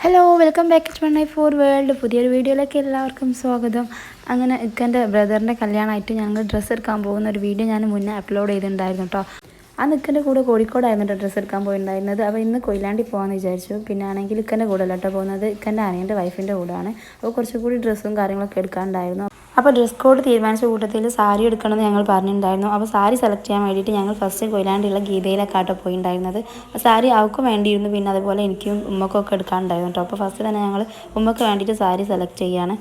Hello welcome back to 194 world. പുതിയൊരു വീഡിയോയിലേക്ക് എല്ലാവർക്കും സ്വാഗതം. അങ്ങനെ ഇക്കെൻ്റെ ബ്രദറിൻ്റെ കല്യാണമായിട്ട് ഞങ്ങൾ ഡ്രസ്സ് എടുക്കാൻ പോകുന്ന ഒരു വീഡിയോ ഞാൻ മുന്നേ അപ്ലോഡ് ചെയ്തിട്ടുണ്ടായിരുന്നു കേട്ടോ. ആ നിൽക്കൻ്റെ കൂടെ കോഴിക്കോടായിരുന്നു കേട്ടോ ഡ്രസ്സ് എടുക്കാൻ പോയിട്ടുണ്ടായിരുന്നത്. അപ്പോൾ ഇന്ന് കൊയിലാണ്ടി പോകാമെന്ന് വിചാരിച്ചു. പിന്നെ ആണെങ്കിൽ ഇക്കൻ്റെ കൂടെ അല്ല കേട്ടോ പോകുന്നത്, ഇക്കൻ്റെ അനിയൻ്റെ വൈഫിൻ്റെ കൂടെയാണ്. അപ്പോൾ കുറച്ചുകൂടി ഡ്രസ്സും കാര്യങ്ങളൊക്കെ എടുക്കാനുണ്ടായിരുന്നു. അപ്പോൾ ഡ്രസ് കോഡ് തീരുമാനിച്ച കൂട്ടത്തിൽ സാരി എടുക്കണമെന്ന് ഞങ്ങൾ പറഞ്ഞിട്ടുണ്ടായിരുന്നു. അപ്പോൾ സാരി സെലക്ട് ചെയ്യാൻ വേണ്ടിയിട്ട് ഞങ്ങൾ ഫസ്റ്റ് കൊയിലാണ്ടിയുള്ള ഗീതയിലേക്കാട്ടോ പോയിട്ടുണ്ടായിരുന്നത്. സാരി അവൾക്കും വേണ്ടിയിരുന്നു, പിന്നെ അതുപോലെ എനിക്കും ഉമ്മക്കൊക്കെ എടുക്കാനുണ്ടായിരുന്നു കേട്ടോ. അപ്പോൾ ഫസ്റ്റ് തന്നെ ഞങ്ങൾ ഉമ്മക്ക് വേണ്ടിയിട്ട് സാരി സെലക്ട് ചെയ്യുകയാണ്.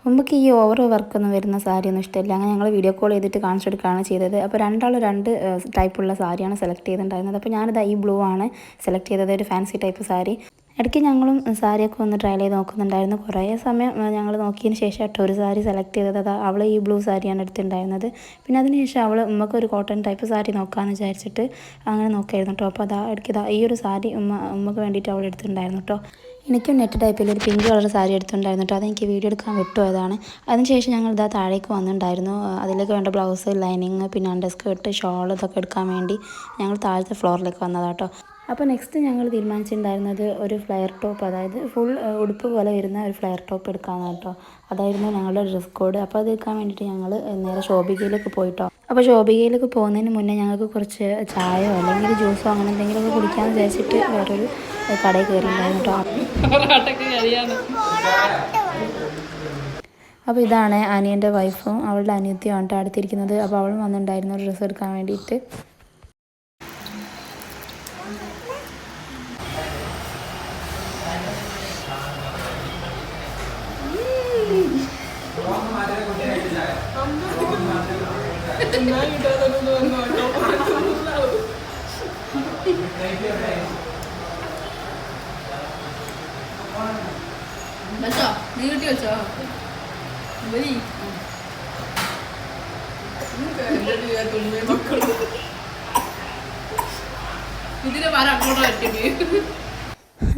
ഉമ്മക്ക് ഈ ഓവർ വർക്കൊന്നും വരുന്ന സാരിയൊന്നും ഇഷ്ടമില്ല. അങ്ങനെ ഞങ്ങൾ വീഡിയോ കോൾ ചെയ്തിട്ട് കാണിച്ചെടുക്കുകയാണ് ചെയ്തത്. അപ്പോൾ രണ്ടാളും രണ്ട് ടൈപ്പുള്ള സാരിയാണ് സെലക്ട് ചെയ്തിട്ടുണ്ടായിരുന്നത്. അപ്പോൾ ഞാനിത് ഈ ബ്ലൂ ആണ് സെലക്ട് ചെയ്തത്, ഒരു ഫാൻസി ടൈപ്പ് സാരി. ഇടയ്ക്ക് ഞങ്ങളും സാരിയൊക്കെ ഒന്ന് ട്രയൽ ചെയ്ത് നോക്കുന്നുണ്ടായിരുന്നു. കുറേ സമയം ഞങ്ങൾ നോക്കിയതിന് ശേഷം കേട്ടോ ഒരു സാരി സെലക്ട് ചെയ്തത്. അവൾ ഈ ബ്ലൂ സാരിയാണ് എടുത്തിട്ടുണ്ടായിരുന്നത്. പിന്നെ അതിനുശേഷം അവൾ ഉമ്മക്ക് ഒരു കോട്ടൺ ടൈപ്പ് സാരി നോക്കാമെന്ന് വിചാരിച്ചിട്ട് അങ്ങനെ നോക്കിയായിരുന്നു കേട്ടോ. അപ്പോൾ ഇടയ്ക്ക് ഈ ഒരു സാരി ഉമ്മക്ക് വേണ്ടിയിട്ട് അവൾ എടുത്തിട്ടുണ്ടായിരുന്നു കേട്ടോ. എനിക്കും നെറ്റ് ടൈപ്പിൽ ഒരു പിങ്ക് കളർ സാരി എടുത്തിട്ടുണ്ടായിരുന്നു കേട്ടോ. അതെനിക്ക് വീഡിയോ എടുക്കാൻ വിട്ടുപോയതാണ്. അതിനുശേഷം ഞങ്ങൾ താഴേക്ക് വന്നിട്ടുണ്ടായിരുന്നു. അതിലേക്ക് വേണ്ട ബ്ലൗസ്, ലൈനിങ്, പിന്നെ അണ്ടർ സ്കേർട്ട്, ഷോൾ ഇതൊക്കെ എടുക്കാൻ വേണ്ടി ഞങ്ങൾ താഴത്തെ ഫ്ലോറിലേക്ക് വന്നതാട്ടോ. അപ്പോൾ നെക്സ്റ്റ് ഞങ്ങൾ തീരുമാനിച്ചിട്ടുണ്ടായിരുന്നത് ഒരു ഫ്ലെയർ ടോപ്പ്, അതായത് ഫുൾ ഉടുപ്പ് പോലെ വരുന്ന ഒരു ഫ്ലെയർ ടോപ്പ് എടുക്കാമെന്ന് കേട്ടോ. അതായിരുന്നു ഞങ്ങളുടെ ഡ്രസ് കോഡ്. അപ്പോൾ അത് എടുക്കാൻ വേണ്ടിയിട്ട് ഞങ്ങൾ നേരെ ശോഭികയിലേക്ക് പോയിട്ടോ. അപ്പോൾ ശോഭികയിലേക്ക് പോകുന്നതിന് മുന്നേ ഞങ്ങൾക്ക് കുറച്ച് ചായയോ അല്ലെങ്കിൽ ജ്യൂസോ അങ്ങനെ എന്തെങ്കിലുമൊക്കെ കുടിക്കാമെന്ന് വിചാരിച്ചിട്ട് വേറൊരു കടയിൽ കയറിയിട്ടുണ്ടായിരുന്നു കേട്ടോ. അപ്പോൾ ഇതാണ് അനിയൻ്റെ വൈഫും അവളുടെ അനിയത്തിയും കേട്ടോ അടുത്തിരിക്കുന്നത്. അപ്പോൾ അവളും വന്നിട്ടുണ്ടായിരുന്നു ഡ്രസ്സ് എടുക്കാൻ വേണ്ടിയിട്ട്.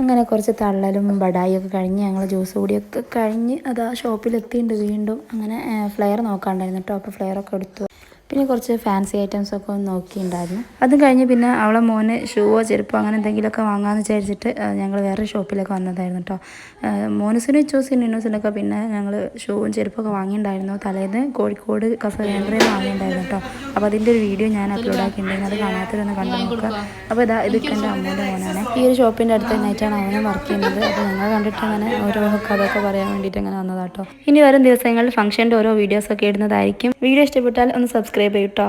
അങ്ങനെ കുറച്ച് തള്ളലും ബടായിയൊക്കെ കഴിഞ്ഞ് ഞങ്ങൾ ജ്യൂസ് കൂടിയൊക്കെ കഴിഞ്ഞ് അതാ ഷോപ്പിലെത്തിയിട്ടുണ്ട് വീണ്ടും. അങ്ങനെ ഫ്ലെയർ നോക്കാണ്ടായിരുന്നു കേട്ടോ. അപ്പോൾ ഫ്ലെയറൊക്കെ എടുത്തു. പിന്നെ കുറച്ച് ഫാൻസി ഐറ്റംസൊക്കെ ഒന്ന് നോക്കിയിട്ടുണ്ടായിരുന്നു. അതും കഴിഞ്ഞ് പിന്നെ അവളെ മോന് ഷൂവോ ചെരുപ്പോ അങ്ങനെ എന്തെങ്കിലുമൊക്കെ വാങ്ങാമെന്ന് വിചാരിച്ചിട്ട് ഞങ്ങൾ വേറെ ഷോപ്പിലേക്ക് വന്നതായിരുന്നു കേട്ടോ. മോനുസിനും ചൂസിനും ഇന്നൂസിനൊക്കെ പിന്നെ ഞങ്ങൾ ഷൂവും ചെരുപ്പൊക്കെ വാങ്ങിയിട്ടുണ്ടായിരുന്നു. തലേന്ന് കോഴിക്കോട് കസവേന്ദ്രയിൽ വാങ്ങിയിട്ടുണ്ടായിരുന്നു കേട്ടോ. അപ്പോൾ അതിൻ്റെ ഒരു വീഡിയോ ഞാൻ അപ്ലോഡ് ആക്കിയിട്ടുണ്ടായിരുന്നു. അത് കാണാത്തതൊന്ന് കണ്ടു നോക്കുക. അപ്പോൾ ഇതൊക്കെ എൻ്റെ അമ്മൂൻ്റെ മോനാണ്. ഈ ഒരു ഷോപ്പിൻ്റെ അടുത്ത് തന്നെയായിട്ടാണ് അവനും വർക്ക് ചെയ്യുന്നത്. അപ്പോൾ ഞങ്ങൾ കണ്ടിട്ട് അങ്ങനെ ഓരോ കഥയൊക്കെ പറയാൻ വേണ്ടിയിട്ട് അങ്ങനെ വന്നതാട്ടോ. ഇനി വരും ദിവസങ്ങളിൽ ഫംഗ്ഷൻ്റെ ഓരോ വീഡിയോസൊക്കെ ഇടുന്നതായിരിക്കും. വീഡിയോ ഇഷ്ടപ്പെട്ടാൽ ഒന്ന് സബ്സ്ക്രൈബ് ചെയ്യട്ടോ.